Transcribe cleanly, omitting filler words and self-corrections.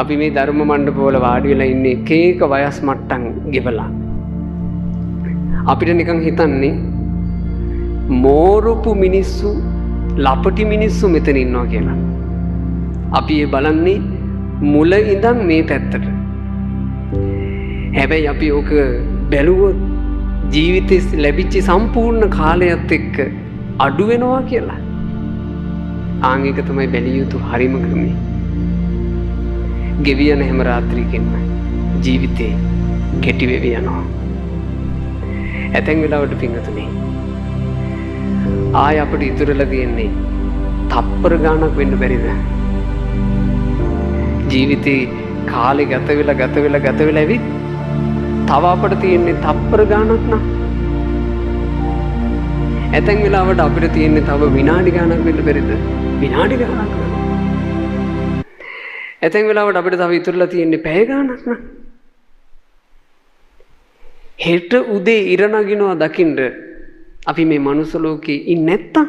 අපි මේ ධර්ම මණ්ඩපවල වාඩි වෙලා ඉන්නේ එක එක වයස් මට්ටම් ගෙවලා. අපිට නිකන් හිතන්නේ මෝරුපු මිනිස්සු ලපටි මිනිස්සු මෙතන ඉන්නවා කියලා. අපි ඒ බලන්නේ මුල ඉඳන් මේ පැත්තට. හැබැයි අපි ඕක බැලුවොත් ජීවිතේ ලැබිච්ච සම්පූර්ණ කාලයත් එක්ක අඩු වෙනවා කියලා. ආන් එක තමයි බැලිය යුතු හරිම ක්‍රමය. ගෙවියන හැම රාත්‍රියකින්ම ජීවිතේ කෙටි වෙවි යනවා. ඇතැන් වෙලාවට පිංගතුනේ ආය අපිට ඉතුරුලා තියෙන්නේ තප්පර ගාණක් වෙන්න බැරිද? ජීවිතේ කාලේ ගත වෙලා ඇවිත් තව අපිට තියෙන්නේ තප්පර ගාණක් නා. ඇතැන් වෙලාවට අපිට තියෙන්නේ තව විනාඩි ගාණක් වෙන්න බැරිද? විනාඩි ගාණක්. ඇතැන් වෙලාවට අපිට තව ඉතුරුලා තියෙන්නේ පැය ගාණක් නා. හෙට උදේ ඉර නගිනවා දකින්න අපි මේ මනුස්ස ලෝකේ ඉන්නේ නැත්තම්